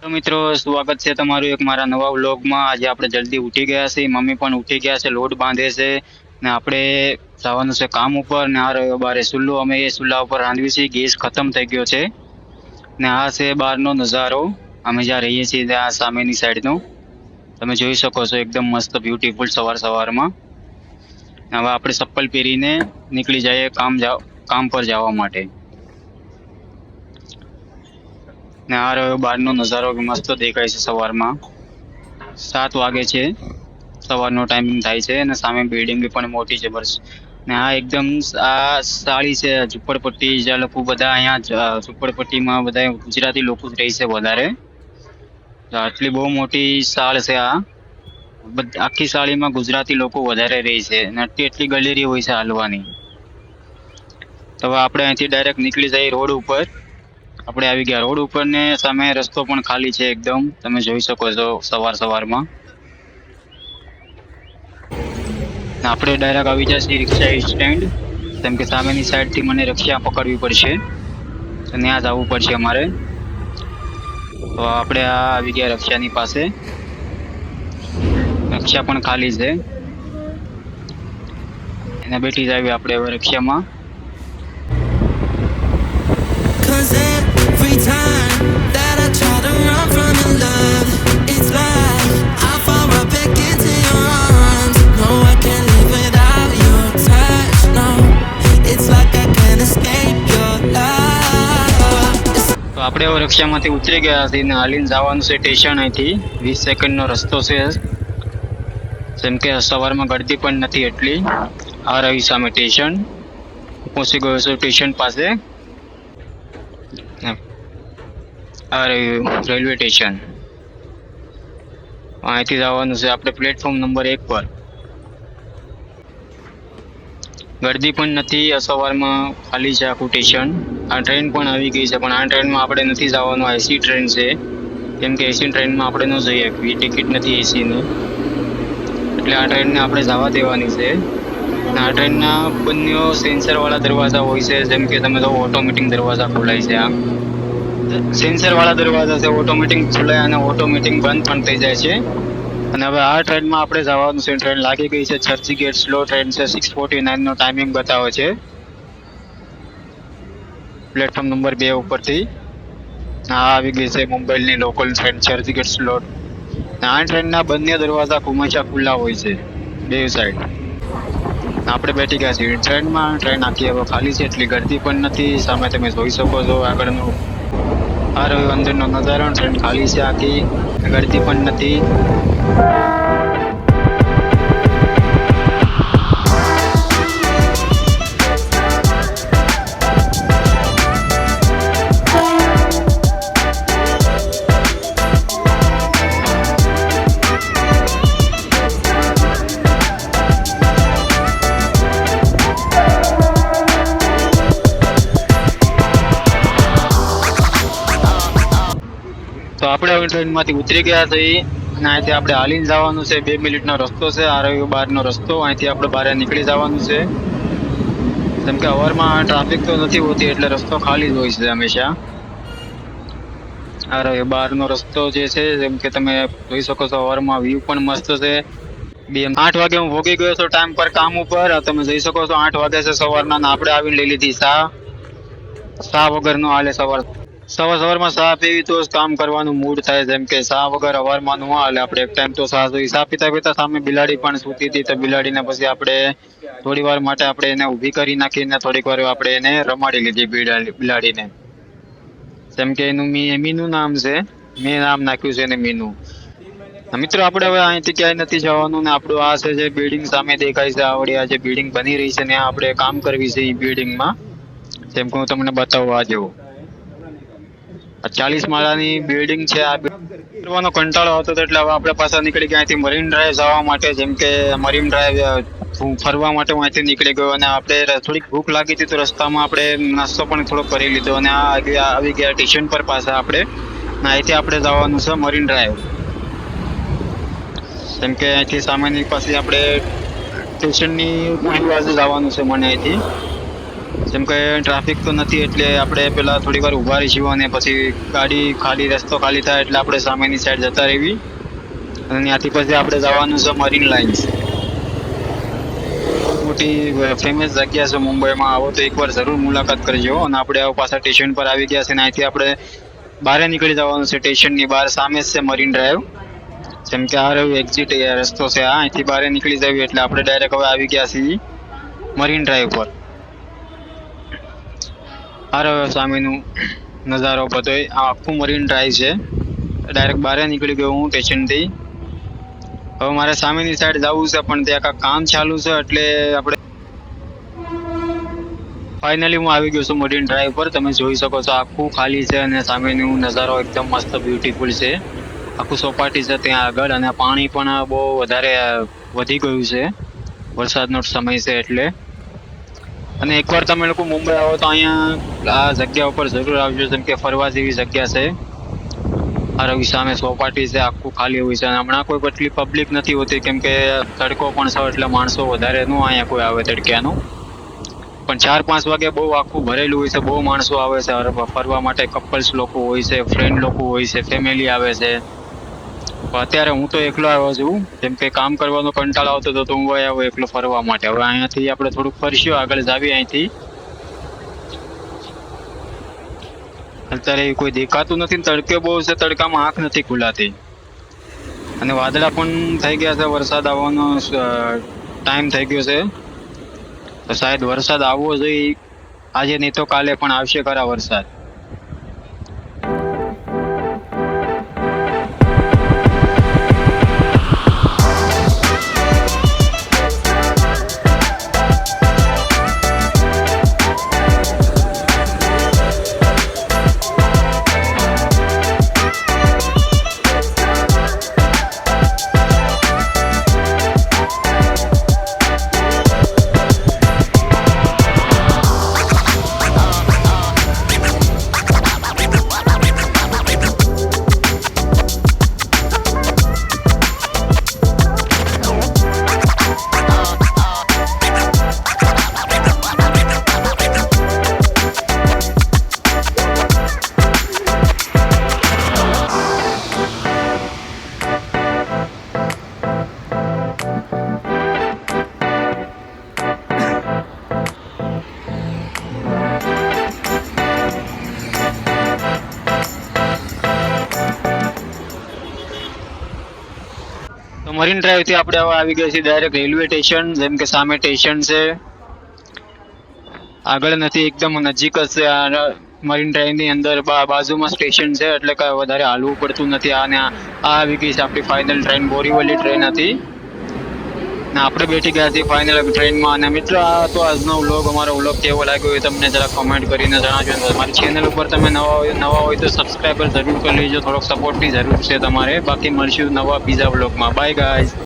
તો મિત્રો સ્વાગત છે તમારું એક મારા નવા વ્લોગમાં। આજે આપણે જલ્દી ઉઠી ગયા છીએ, મમ્મી પણ ઉઠી ગયા છે, લોટ બાંધે છે ને આપણે જવાનું છે કામ ઉપર। ને આ રહ્યો બારે ચૂલો, અમે એ ચૂલા ઉપર રાંધવી છીએ। ગેસ ખતમ થઈ ગયો છે ને આ છે બહારનો નજારો, અમે જ્યાં રહીએ છીએ ત્યાં સામેની સાઈડનો તમે જોઈ શકો છો। એકદમ મસ્ત બ્યુટીફુલ સવારમાં। હવે આપણે ચપ્પલ પહેરીને નીકળી જઈએ કામ પર જવા માટે। ને આ રહ્યો બહારનો નજારો, મસ્ત દેખાય છે સવારમાં। 7 વાગે છે, સવારનો ટાઈમિંગ થાય છે અને સામે બિલ્ડિંગ પણ મોટી છે બસ। ને આ એકદમ આ સાળી છે ઝુંપડપટ્ટી, જ્યાં લોકો બધા અહીંયા ઝુંપડપટ્ટીમાં બધા ગુજરાતી લોકો જ રહે છે વધારે। આટલી બહુ મોટી શાળ છે આ, આખી શાળીમાં ગુજરાતી લોકો વધારે રહે છે અને એટલી ગલેરી હોય છે હાલવાની। તો હવે આપણે અહીંથી ડાયરેક્ટ નીકળી જઈએ રોડ ઉપર। આપણે આવી ગયા રોડ ઉપર ને સામે રસ્તો પણ ખાલી છે એકદમ, તમે જોઈ શકો છો સવારમાં। આપણે ડાયરેક્ટ આવી જશે રિક્ષા સ્ટેન્ડ, કેમ કે સામેની સાઈડ થી મને રિક્ષા પકડવી પડશે, તો ત્યાં જવું પડશે અમારે। તો આપણે આ આવી ગયા રિક્ષાની પાસે, રિક્ષા પણ ખાલી છે, એને બેઠી જાવી આપણે હવે રિક્ષામાં। Every time that I try to run from your love, it's like I fall right back into your arms. No, I can't live without your touch. No, it's like I can't escape your love. તો આપણે હવે રિક્ષામાંથી ઉતરી ગયા છીએ ને હાલીને જવાનું છે સ્ટેશન। અહીંથી 20 સેકન્ડનો રસ્તો છે, જેમ કે સવારમાં ગળદી પણ નથી એટલી। આ રહ્યું સામે સ્ટેશન, પહોંચી ગયો છું સ્ટેશન પાસે। આ રહ્યું રેલવે સ્ટેશન, અહીંથી જવાનું છે આપણે પ્લેટફોર્મ નંબર 1 પર। ગળદી પણ નથી, સવારમાં ખાલી છે આખું સ્ટેશન। આ ટ્રેન પણ આવી ગઈ છે, પણ આ ટ્રેનમાં આપણે નથી જવાનું, એસી ટ્રેન છે, કેમ કે એસી ટ્રેનમાં આપણે ન જઈ શકીએ, ટિકિટ નથી એસીની, એટલે આ ટ્રેનને આપણે જવા દેવાની છે। આ ટ્રેનના બંને સેન્સરવાળા દરવાજા હોય છે, જેમ કે તમે તો ઓટોમેટિક દરવાજા ખોલાય છે। આ સેન્સરવાળા દરવાજા છે, ઓટોમેટિક ખુલાય અને ઓટોમેટિક બંધ પણ થઈ જાય છે। અને હવે આ ટ્રેનમાં આપણે જવાનું છે, ટ્રેન લાગી ગઈ છે ચર્ચગેટ, સ્લો ટ્રેન છે, 6:49 નો ટાઈમિંગ બતાવે છે પ્લેટફોર્મ નંબર 2 ઉપરથી। આ આવી ગઈ છે મુંબઈની લોકલ ટ્રેન ચર્ચગેટ સ્લો। આ ટ્રેનના બંને દરવાજા હંમેશા ખુલ્લા હોય છે, બે સાઈડ। આપણે બેઠી ગયા છીએ ટ્રેનમાં, ટ્રેન આખી હવે ખાલી છે, એટલી ગળદી પણ નથી, સામે તમે જોઈ શકો છો આગળનું આ રહ્યો અંદરનો નજારો। ટ્રેન ખાલી છે આખી, ગળદી પણ નથી। તો આપણે હવે ટ્રેનમાંથી ઉતરી ગયા છીએ અને અહીંથી આપણે હાલીને જવાનું છે, 2 મિનિટનો રસ્તો છે। આ રહ્યો બહારનો રસ્તો, અહીંથી આપણે બહાર નીકળી જવાનું છે, કેમ કે અવારમાં ટ્રાફિક તો નથી હોતી એટલે રસ્તો ખાલી જ હોય છે હંમેશા। આ રહ્યો બહારનો રસ્તો જે છે, જેમ કે તમે જોઈ શકો છો, અવારમાં વ્યૂ પણ મસ્ત છે। 8 વાગે હું ભોગી ગયો છું ટાઈમ પર કામ ઉપર, તમે જોઈ શકો છો 8 વાગે છે સવારના, આપણે આવીને લઈ લીધી ચા વગરનો હાલે સવારમાં ચા પીવી તો કામ કરવાનું મૂડ થાય, જેમ કે ચા વગર અવારમાં ન હાલે। આપણે એક ટાઈમ તો ચા જોઈએ। ચા પીતા સામે બિલાડી પણ સૂતી હતી, તો બિલાડીને પછી આપણે થોડી વાર માટે આપણે એને ઊભી કરી નાખીને થોડીક વાર આપણે એને રમાડી લીધી બિલાડીને, જેમ કે એનું મીનું નામ છે, મેં નામ નાખ્યું છે એને મીનું। મિત્રો આપણે હવે અહીંથી ક્યાંય નથી જવાનું ને આપણું આ છે જે બિલ્ડિંગ સામે દેખાય છે, આવડી આ જે બિલ્ડિંગ બની રહી છે ને આપણે કામ કરવી છે એ બિલ્ડિંગમાં, જેમ કે હું તમને બતાવું આ જેવું 40 માળાની બિલ્ડિંગ છે। આ કરવાનો કંટાળો આવતો હતો એટલે હવે આપણે પાછા નીકળી ગયા અહીંથી મરીન ડ્રાઈવ જવા માટે, જેમ કે મરીન ડ્રાઈવ ફરવા માટે હું અહીંથી નીકળી ગયો અને આપણે થોડીક ભૂખ લાગી હતી તો રસ્તામાં આપણે નાસ્તો પણ થોડો કરી લીધો અને આવી ગયા સ્ટેશન પર પાછા આપણે, અહીંથી આપણે જવાનું છે મરીન ડ્રાઈવ, જેમ કે અહીંથી સામેની પાસે આપણે સ્ટેશનની બાજુ જવાનું છે મને અહીંથી। જેમ કે ટ્રાફિક તો નથી એટલે આપણે પેલા થોડી વાર ઊભા રહીશું અને પછી ગાડી ખાલી રસ્તો ખાલી થાય એટલે આપણે સામેની સાઈડ જતા રહેવી અને ત્યાંથી પછી આપણે જવાનું છે મરીન લાઇન્સ. મોટી ફેમસ જગ્યા છે મુંબઈમાં. આવો તો એકવાર જરૂર મુલાકાત કરજો. અને આપણે આવો પાછા સ્ટેશન પર આવી ગયા છે અને અહીંથી આપણે બહાર નીકળી જવાનું છે. સ્ટેશનની બહાર સામે જ છે મરીન ડ્રાઈવ. જેમ કે આ રહ્યું એક્ઝિટ રસ્તો છે, આ અહીંથી બહાર નીકળી જવી એટલે આપણે ડાયરેક્ટ હવે આવી ગયા છીએ મરીન ડ્રાઈવ પર. આ રહ્યો સામેનું નજારો બધો, આ આખું મરીન ડ્રાઈવ છે. ડાયરેક્ટ બહાર નીકળી ગયો હું સ્ટેશનથી. હવે મારે સામેની સાઈડ જવું છે પણ ત્યાં કાંઈક કામ ચાલુ છે એટલે આપણે ફાઇનલી હું આવી ગયો છું મરીન ડ્રાઈવ પર. તમે જોઈ શકો છો આખું ખાલી છે અને સામેનું નજારો એકદમ મસ્ત બ્યુટીફુલ છે. આખું સોપાટી છે ત્યાં આગળ અને પાણી પણ બહુ વધારે વધી ગયું છે, વરસાદનો સમય છે એટલે. અને એકવાર તમે લોકો મુંબઈ આવો તો અહીંયા આ જગ્યા ઉપર જરૂર આવજો, જેમ કે ફરવા જેવી જગ્યા છે. આ રવિ સામે ચોપાટી છે, આખું ખાલી હોય છે અને હમણાં કોઈ એટલી પબ્લિક નથી હોતી કેમ કે તડકો પણ છે એટલે માણસો વધારે નો અહીંયા કોઈ આવે તડક્યાનું. પણ 4-5 વાગે બહુ આખું ભરેલું હોય છે, બહુ માણસો આવે છે ફરવા માટે. કપલ્સ લોકો હોય છે, ફ્રેન્ડ લોકો હોય છે, ફેમિલી આવે છે. અત્યારે હું તો એકલો આવ્યો છું, જેમ કે કામ કરવાનો કંટાળો આવતો હતો તો હું આવ્યો એકલો ફરવા માટે. હવે અહીંયાથી આપણે થોડુંક ફરશું, આગળ જાવી અહીંથી. અત્યારે કોઈ દેખાતું નથી, તડકે બહુ છે, તડકામાં આંખ નથી ખુલાતી અને વાદળા પણ થઈ ગયા છે. વરસાદ આવવાનો ટાઈમ થઈ ગયો છે તો શાયદ વરસાદ આવવો જોઈએ આજે, નહીં તો કાલે પણ આવશે ખરા વરસાદ. તો મરીન ડ્રાઈવ થી આપણે હવે આવી ગયા છીએ ડાયરેક્ટ રેલવે સ્ટેશન. જેમ કે સામે સ્ટેશન છે, આગળ નથી, એકદમ નજીક જ છે. મરીન ડ્રાઈવ ની અંદર બાજુમાં સ્ટેશન છે એટલે કઈ વધારે હાલવું પડતું નથી. અને આ આવી ગઈ છે આપણી ફાઇનલ ટ્રેન. બોરીવલી ટ્રેન હતી ને આપણે બેઠી ગયા છીએ ફાઇનલ ટ્રેનમાં. અને મિત્રો આ તો આજનો વ્લોગ, અમારો વ્લોગ કેવો લાગ્યો એ તમને જરા કમેન્ટ કરીને જણાવજો. મારી ચેનલ ઉપર તમે નવા હોય તો સબસ્ક્રાઈબર જરૂર કરી લેજો. થોડોક સપોર્ટની જરૂર છે તમારે. બાકી મળશું નવા બીજા વ્લોગમાં. By guys.